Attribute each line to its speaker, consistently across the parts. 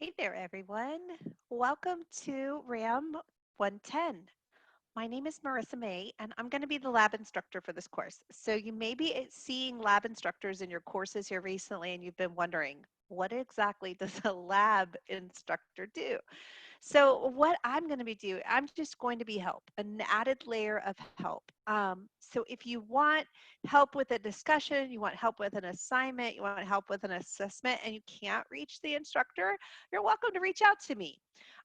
Speaker 1: Hey there, everyone. Welcome to RAM110. My name is Marissa May, and I'm going to be the lab instructor for this course. So you may be seeing lab instructors in your courses here recently, and you've been wondering, what exactly does a lab instructor do? So what I'm going to be doing, I'm just going to be help, an added layer of help. So if you want help with a discussion, you want help with an assignment, you want help with an assessment, and you can't reach the instructor, you're welcome to reach out to me.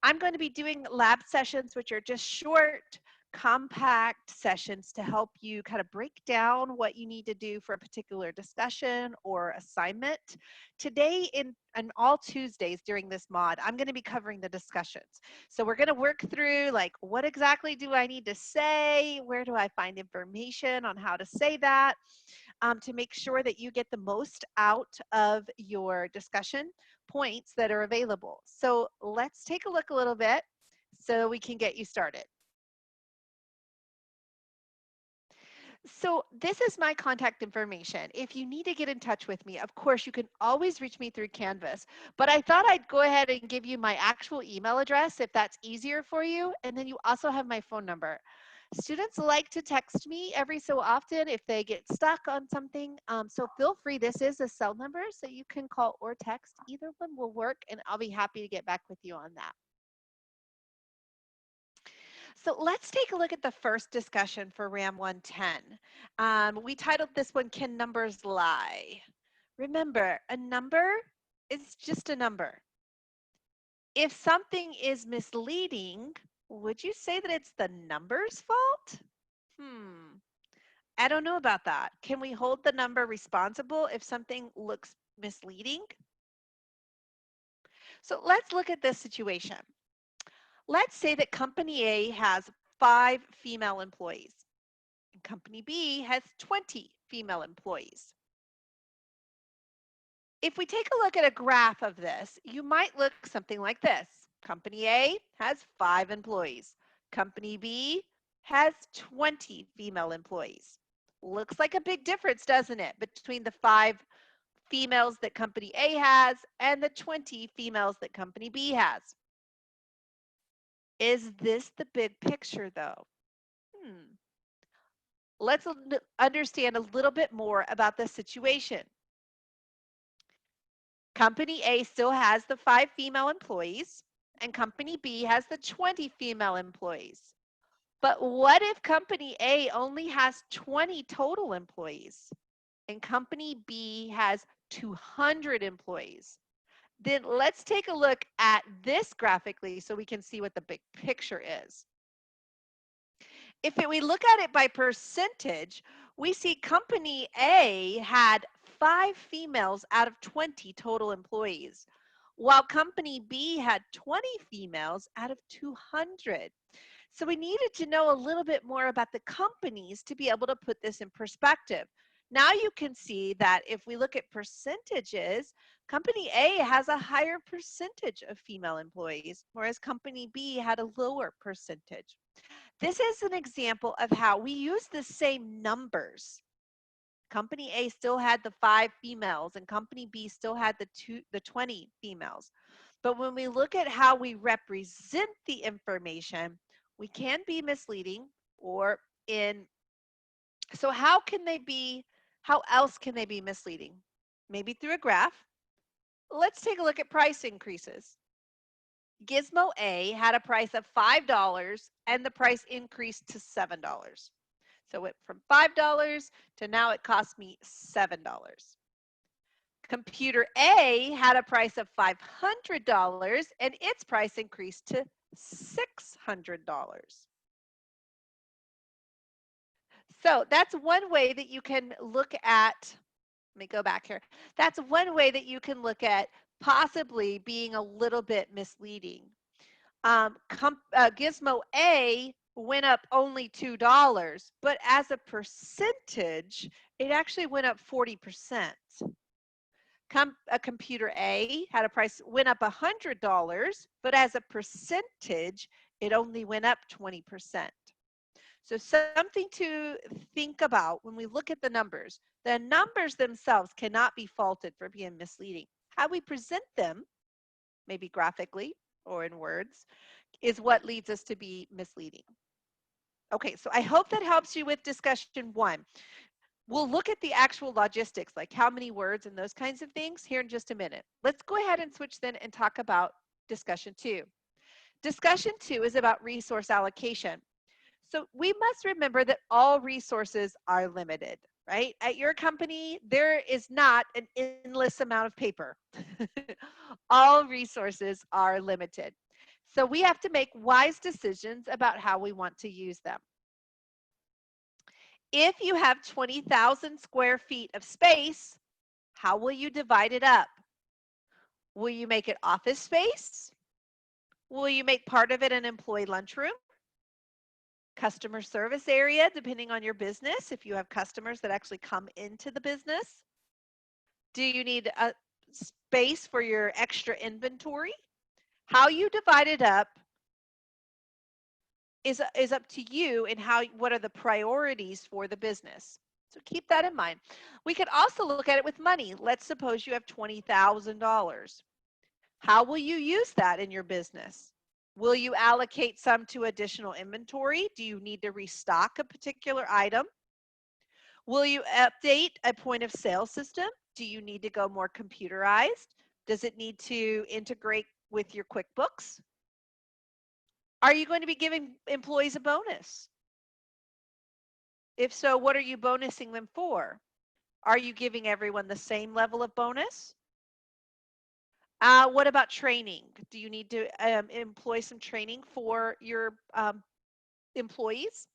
Speaker 1: I'm going to be doing lab sessions, which are just short, compact sessions to help you kind of break down what you need to do for a particular discussion or assignment. Today and all Tuesdays during this mod, I'm going to be covering the discussions. So we're going to work through like, what exactly do I need to say? Where do I find information on how to say that? To make sure that you get the most out of your discussion points that are available. So let's take a look a little bit so we can get you started. So this is my contact information. If you need to get in touch with me, of course, you can always reach me through Canvas. But I thought I'd go ahead and give you my actual email address if that's easier for you. And then you also have my phone number. Students like to text me every so often if they get stuck on something. So feel free. This is a cell number, so you can call or text. Either one will work, and I'll be happy to get back with you on that. So let's take a look at the first discussion for RAM 110. We titled this one, Can Numbers Lie? Remember, a number is just a number. If something is misleading, would you say that it's the number's fault? I don't know about that. Can we hold the number responsible if something looks misleading? So let's look at this situation. Let's say that company A has 5 female employees and company B has 20 female employees. If we take a look at a graph of this, you might look something like this. Company A has 5 employees. Company B has 20 female employees. Looks like a big difference, doesn't it, between the 5 females that company A has and the 20 females that company B has. Is this the big picture, though? Let's understand a little bit more about the situation. Company A still has the 5 female employees, and Company B has the 20 female employees. But what if Company A only has 20 total employees, and Company B has 200 employees? Then let's take a look at this graphically so we can see what the big picture is. We look at it by percentage, we see Company A had 5 females out of 20 total employees, while Company B had 20 females out of 200. So we needed to know a little bit more about the companies to be able to put this in perspective. Now you can see that if we look at percentages, Company A has a higher percentage of female employees, whereas Company B had a lower percentage. This is an example of how we use the same numbers. Company A still had the 5 females and Company B still had the 20 females. But when we look at how we represent the information, we can be misleading or so how else can they be misleading? Maybe through a graph. Let's take a look at price increases. Gizmo A had a price of $5 and the price increased to $7. So it went from $5 to now it costs me $7. Computer A had a price of $500 and its price increased to $600. So that's one way that you can look at, let me go back here. That's one way that you can look at possibly being a little bit misleading. Gizmo A went up only $2, but as a percentage, it actually went up 40%. Computer A had a price, went up $100, but as a percentage, it only went up 20%. So something to think about when we look at the numbers themselves cannot be faulted for being misleading. How we present them maybe graphically or in words, is what leads us to be misleading. Okay, so I hope that helps you with discussion one. We'll look at the actual logistics, like how many words and those kinds of things, here in just a minute. Let's go ahead and switch then and talk about discussion two. Discussion two is about resource allocation. So we must remember that all resources are limited, right? At your company, there is not an endless amount of paper. All resources are limited. So we have to make wise decisions about how we want to use them. If you have 20,000 square feet of space, how will you divide it up? Will you make it office space? Will you make part of it an employee lunchroom? Customer service area, depending on your business, if you have customers that actually come into the business? Do you need a space for your extra inventory? How you divide it up is up to you and what are the priorities for the business. So keep that in mind. We could also look at it with money. Let's suppose you have $20,000. How will you use that in your business? Will you allocate some to additional inventory? Do you need to restock a particular item? Will you update a point of sale system? Do you need to go more computerized? Does it need to integrate with your QuickBooks? Are you going to be giving employees a bonus? If so, what are you bonusing them for? Are you giving everyone the same level of bonus? What about training? Do you need to employ some training for your employees?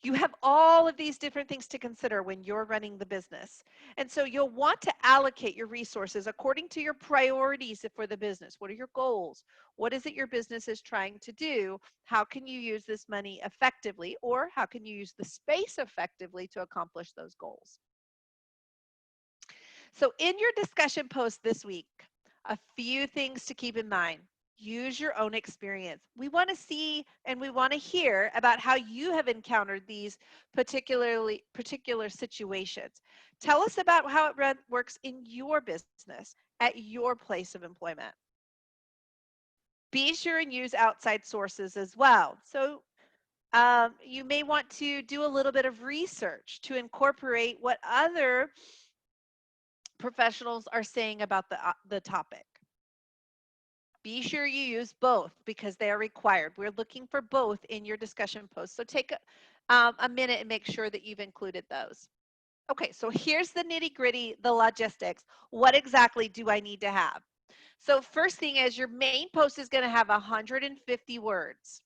Speaker 1: You have all of these different things to consider when you're running the business. And so you'll want to allocate your resources according to your priorities for the business. What are your goals? What is it your business is trying to do? How can you use this money effectively, or how can you use the space effectively to accomplish those goals? So in your discussion post this week, a few things to keep in mind. Use your own experience. We want to see and we want to hear about how you have encountered these particular situations. Tell us about how it works in your business, at your place of employment. Be sure and use outside sources as well. So you may want to do a little bit of research to incorporate what other professionals are saying about the topic. Be sure you use both because they are required. We're looking for both in your discussion post. So take a minute and make sure that you've included those. Okay, so here's the nitty gritty, the logistics. What exactly do I need to have? So first thing is your main post is going to have 150 words.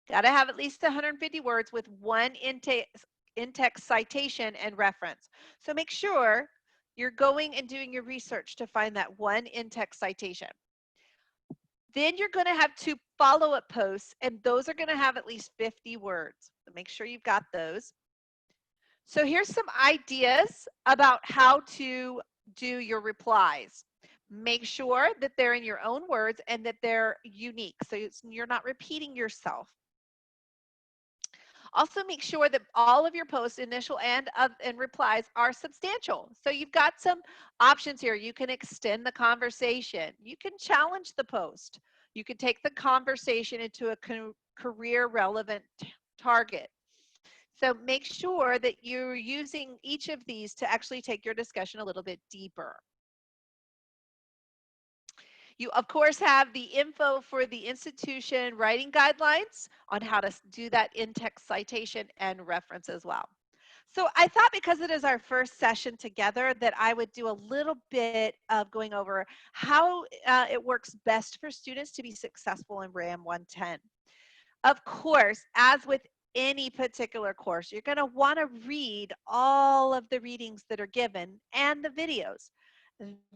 Speaker 1: Got to have at least 150 words with one in-text citation and reference. So make sure you're going and doing your research to find that one in-text citation. Then you're going to have 2 follow-up posts, and those are going to have at least 50 words. So make sure you've got those. So here's some ideas about how to do your replies. Make sure that they're in your own words and that they're unique, so you're not repeating yourself. Also, make sure that all of your posts, initial and replies, are substantial. So you've got some options here. You can extend the conversation. You can challenge the post. You can take the conversation into a career relevant target. So make sure that you're using each of these to actually take your discussion a little bit deeper. You, of course, have the info for the institution writing guidelines on how to do that in-text citation and reference as well. So I thought because it is our first session together that I would do a little bit of going over how it works best for students to be successful in RAM110. Of course, as with any particular course, you're going to want to read all of the readings that are given and the videos.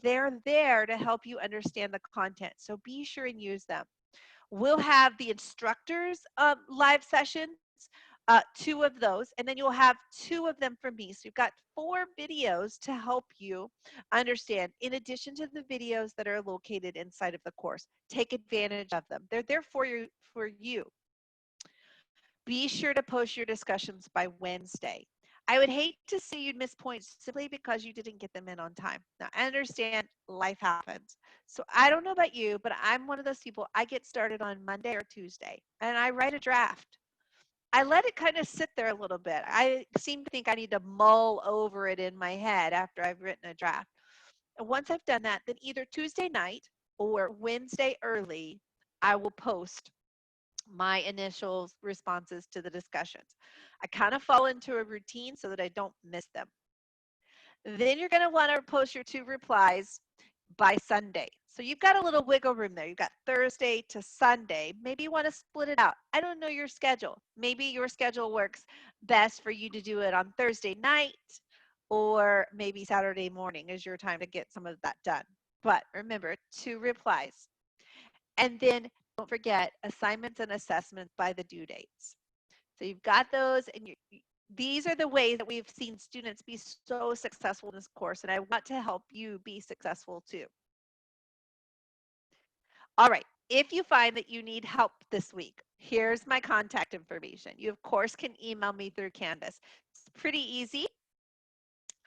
Speaker 1: They're there to help you understand the content, so be sure and use them. We'll have the instructors live sessions, 2 of those, and then you'll have 2 of them from me. So you've got 4 videos to help you understand, in addition to the videos that are located inside of the course. Take advantage of them. They're there for you. Be sure to post your discussions by Wednesday. I would hate to see you miss points simply because you didn't get them in on time. Now, I understand life happens. So I don't know about you, but I'm one of those people. I get started on Monday or Tuesday and I write a draft. I let it kind of sit there a little bit. I seem to think I need to mull over it in my head after I've written a draft. And once I've done that, then either Tuesday night or Wednesday early, I will post my initial responses to the discussions. I kind of fall into a routine so that I don't miss them. Then you're going to want to post your 2 replies by Sunday. So you've got a little wiggle room there. You've got Thursday to Sunday. Maybe you want to split it out. I don't know your schedule. Maybe your schedule works best for you to do it on Thursday night, or maybe Saturday morning is your time to get some of that done. But remember, 2 replies. And then don't forget assignments and assessments by the due dates. So you've got those, and these are the ways that we've seen students be so successful in this course, and I want to help you be successful too. All right, if you find that you need help this week, here's my contact information. You, of course, can email me through Canvas. It's pretty easy.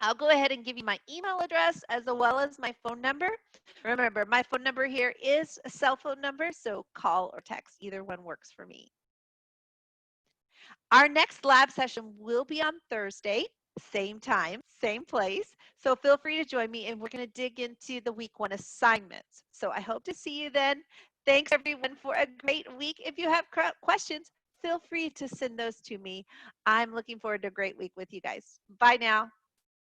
Speaker 1: I'll go ahead and give you my email address as well as my phone number. Remember, my phone number here is a cell phone number, so call or text. Either one works for me. Our next lab session will be on Thursday, same time, same place. So feel free to join me, and we're going to dig into the week 1 assignments. So I hope to see you then. Thanks everyone for a great week. If you have questions, feel free to send those to me. I'm looking forward to a great week with you guys. Bye now.